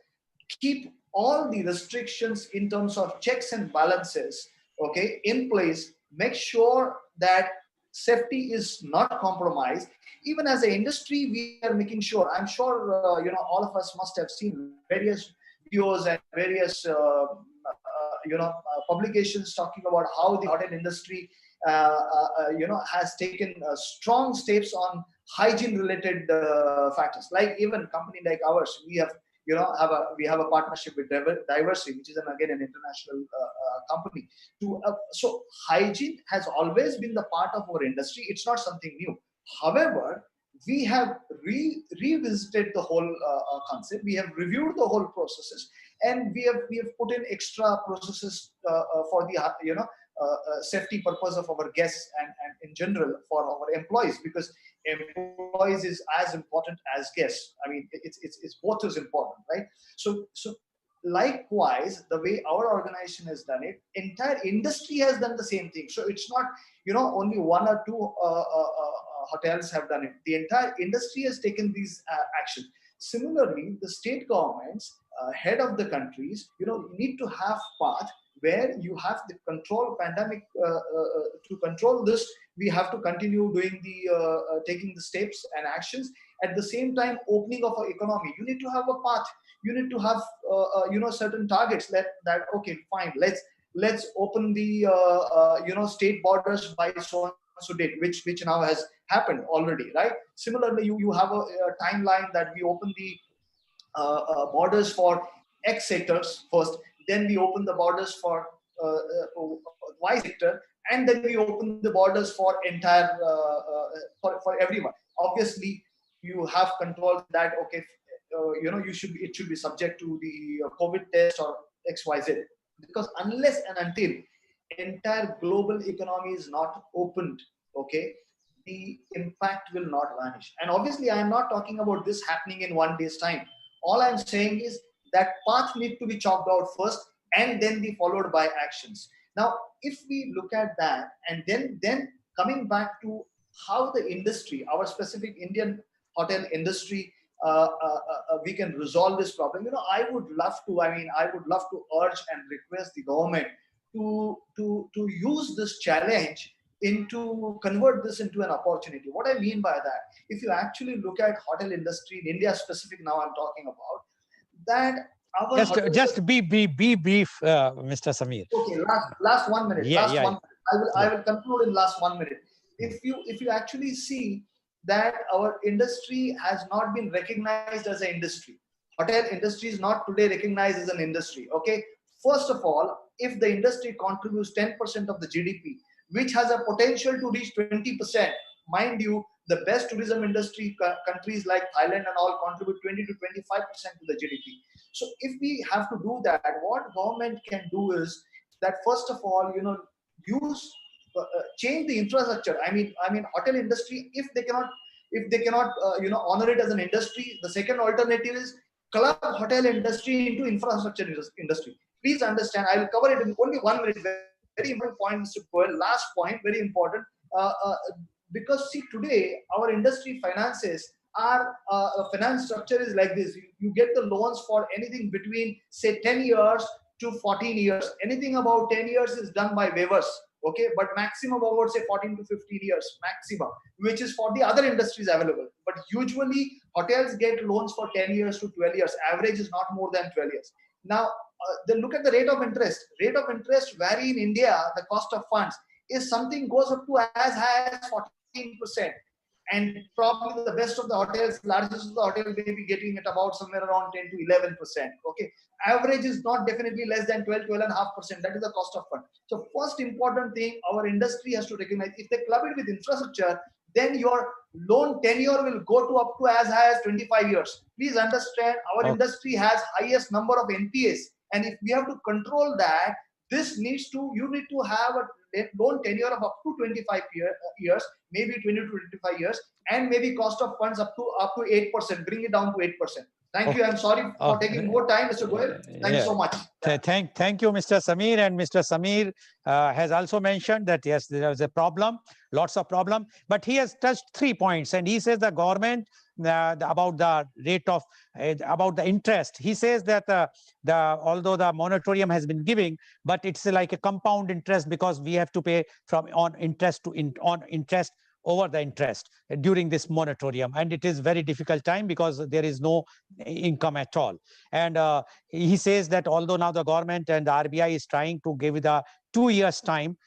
keep all the restrictions in terms of checks and balances, okay, in place. Make sure that safety is not compromised. Even as an industry, we are making sure. I'm sure all of us must have seen various videos and various publications talking about how the hotel industry has taken strong steps on hygiene related factors. Like even company like ours, we have a partnership with Diversity, which is again an international company. So hygiene has always been the part of our industry. It's not something new. However, we have revisited the whole concept. We have reviewed the whole processes, and we have put in extra processes for the safety purpose of our guests and in general for our employees, because employees is as important as guests. It's both as important, right? So likewise, the way our organization has done it, entire industry has done the same thing. So it's not only one or two hotels have done it. The entire industry has taken these actions. Similarly, the state governments, head of the countries, need to have path where you have the control pandemic. To control this, we have to continue doing the taking the steps and actions. At the same time, opening of our economy, you need to have a path. You need to have certain targets that okay, fine, let's open the state borders by so date, which now has happened already, right? Similarly, you have a timeline that we open the borders for X sectors first, then we open the borders for Y sector, and then we open the borders for entire for everyone. Obviously, you have control that, okay, it should be subject to the COVID test or XYZ, because unless and until entire global economy is not opened, okay, the impact will not vanish. And obviously, I am not talking about this happening in one day's time. All I'm saying is that path need to be chalked out first and then be followed by actions. Now, if we look at that and then coming back to how the industry, our specific Indian hotel industry, we can resolve this problem. I would love to urge and request the government to use this challenge convert this into an opportunity. What I mean by that, if you actually look at hotel industry in India specific, now I'm talking about that. Just be brief, Mr. Samir. Okay, last 1 minute. Yeah, last yeah. 1 minute. I will conclude in last 1 minute. If you actually see that our industry has not been recognized as an industry. Hotel industry is not today recognized as an industry. Okay. First of all, if the industry contributes 10% of the GDP, which has a potential to reach 20%, mind you, the best tourism industry countries like Thailand and all contribute 20 to 25% to the GDP. So if we have to do that, what government can do is that first of all, use change the infrastructure. I mean, hotel industry, if they cannot honor it as an industry, the second alternative is club hotel industry into infrastructure industry. Please understand, I will cover it in only 1 minute. Very important point, Mr. Goel. Last point, very important. Because see, today our industry finances are finance structure is like this. You get the loans for anything between say 10 years to 14 years. Anything about 10 years is done by waivers. Okay, but maximum about say 14 to 15 years maximum, which is for the other industries available. But usually hotels get loans for 10 years to 12 years. Average is not more than 12 years. Now, then look at the rate of interest. Rate of interest vary in India. The cost of funds is something goes up to as high as 14%. And probably the best of the hotels, largest of the hotel may be getting it about somewhere around 10 to 11%. Okay, average is not definitely less than 12.5%. That is the cost of fund. So first important thing, our industry has to recognize, if they club it with infrastructure, then your loan tenure will go to up to as high as 25 years. Please understand, our industry has highest number of NPAs, and if we have to control that, you need to have a loan tenure of up to 25 years, maybe 20 to 25 years, and maybe cost of funds up to 8%. Bring it down to 8%. Thank you. I'm sorry for taking more time, Mr. Goel. Thank you so much. Thank you, Mr. Samir. And Mr. Samir has also mentioned that, yes, there is a problem, lots of problem, but he has touched 3 points. And he says the government, about the rate of, about the interest. He says that although the moratorium has been giving, but it's like a compound interest because we have to pay on interest over the interest during this moratorium, and it is very difficult time because there is no income at all. And he says that although now the government and the RBI is trying to give it a 2 years time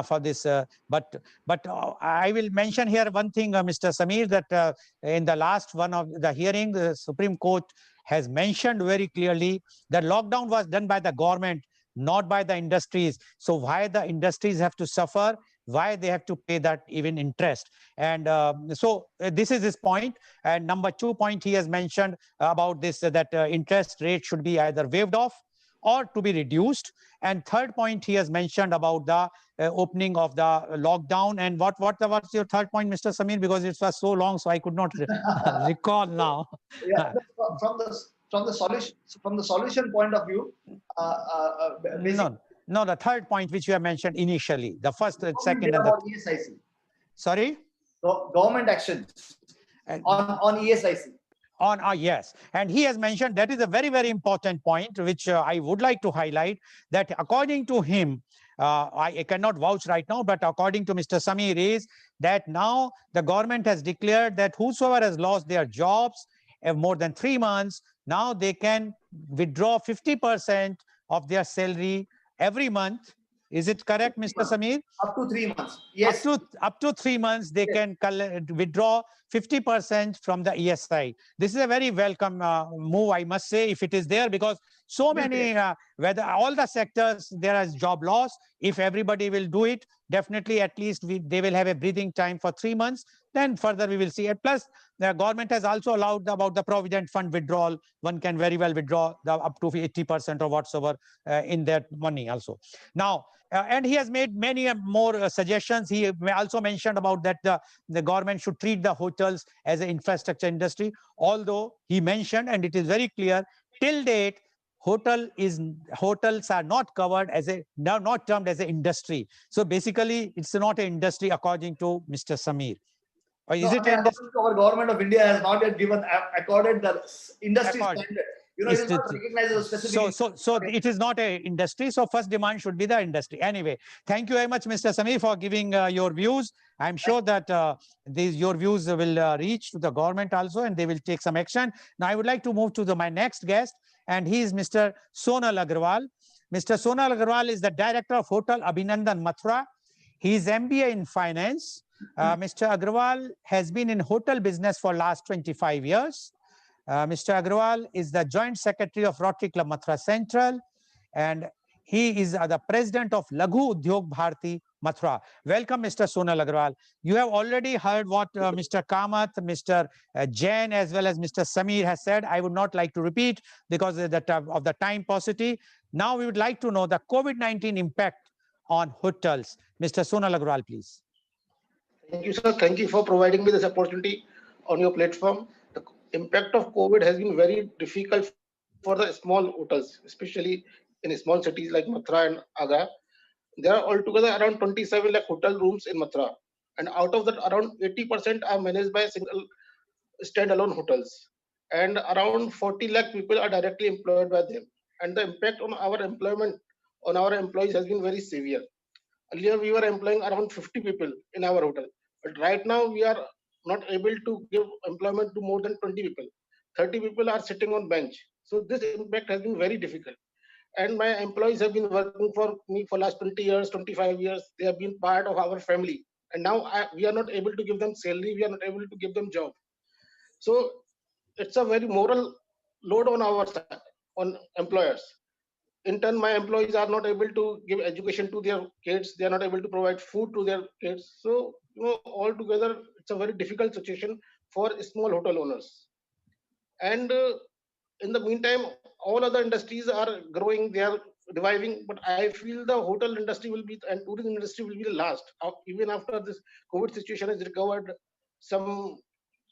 for this, but I will mention here one thing, Mr. Samir, that in the last one of the hearing, the Supreme Court has mentioned very clearly that lockdown was done by the government, not by the industries. So why the industries have to suffer? Why they have to pay that even interest? And so this is his point. And number 2 point he has mentioned about this, that interest rate should be either waived off or to be reduced. And third point he has mentioned about the opening of the lockdown. And what's your third point, Mr. Samir? Because it was so long, so I could not recall now. Yeah, from the solution point of view, No, the third point which you have mentioned initially, the first, second, and the ESIC. Sorry, government actions on ESIC. Yes, and he has mentioned that is a very, very important point which I would like to highlight, that according to him, I cannot vouch right now, but according to Mr. Samir, is that now the government has declared that whosoever has lost their jobs more than 3 months, now they can withdraw 50% of their salary every month. Is it correct, Mr. Samir? Up to 3 months. Yes. Up to 3 months, they can withdraw 50% from the ESI. This is a very welcome move, I must say, if it is there, because so many, whether all the sectors, there is job loss. If everybody will do it, definitely at least they will have a breathing time for 3 months. Then further we will see it. Plus, the government has also allowed about the provident fund withdrawal. One can very well withdraw up to 80% or whatsoever in that money also. Now, And he has made many more suggestions. He also mentioned about that the government should treat the hotels as an infrastructure industry. Although he mentioned, and it is very clear, till date, hotels are not covered as not termed as an industry. So basically, it's not an industry according to Mr. Samir. Or is it an industry? Our government of India has not yet accorded the industry standard. It is not recognized as a specific. So it is not an industry. So first demand should be the industry. Anyway, thank you very much, Mr. Samir, for giving your views. I'm sure that your views will reach to the government also, and they will take some action. Now, I would like to move to my next guest, and he is Mr. Sonal Agarwal. Mr. Sonal Agarwal is the director of Hotel Abhinandan Mathura. He is MBA in finance. Mr. Agarwal has been in hotel business for last 25 years. Mr. Agarwal is the Joint Secretary of Rotary Club Mathura Central, and he is the President of Laghu Udyog Bharati Mathura. Welcome, Mr. Sonal Agarwal. You have already heard what Mr. Kamath, Mr. Jain, as well as Mr. Samir has said. I would not like to repeat because of the time paucity. Now we would like to know the COVID-19 impact on hotels. Mr. Sonal Agarwal, please. Thank you, sir. Thank you for providing me this opportunity on your platform. The impact of COVID has been very difficult for the small hotels, especially in small cities like Mathura and Agra. There are altogether around 27 lakh hotel rooms in Mathura, and out of that, around 80% are managed by single standalone hotels, and around 40 lakh people are directly employed by them. And the impact on our employment, on our employees, has been very severe. Earlier, we were employing around 50 people in our hotel, but right now we are not able to give employment to more than 20 people. 30 people are sitting on bench. So this impact has been very difficult. And my employees have been working for me for last 20 years, 25 years. They have been part of our family. And now we are not able to give them salary. We are not able to give them job. So it's a very moral load on our side, on employers. In turn, my employees are not able to give education to their kids. They are not able to provide food to their kids. So, altogether, it's a very difficult situation for small hotel owners. And in the meantime, all other industries are growing, they are reviving, but I feel the hotel industry will be, and tourism industry will be the last. Even after this COVID situation is recovered, some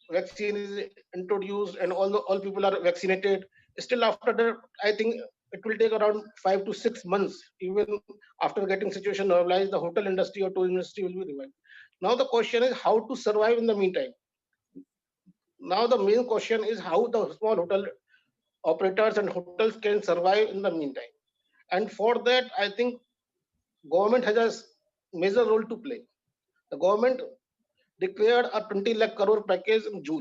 vaccine is introduced and all people are vaccinated. Still after that, I think it will take around 5 to 6 months. Even after getting situation normalized, the hotel industry or tourism industry will be revived. Now the question is how to survive in the meantime. Now the main question is how the small hotel operators and hotels can survive in the meantime. And for that, I think government has a major role to play. The government declared a 20 lakh crore package in June.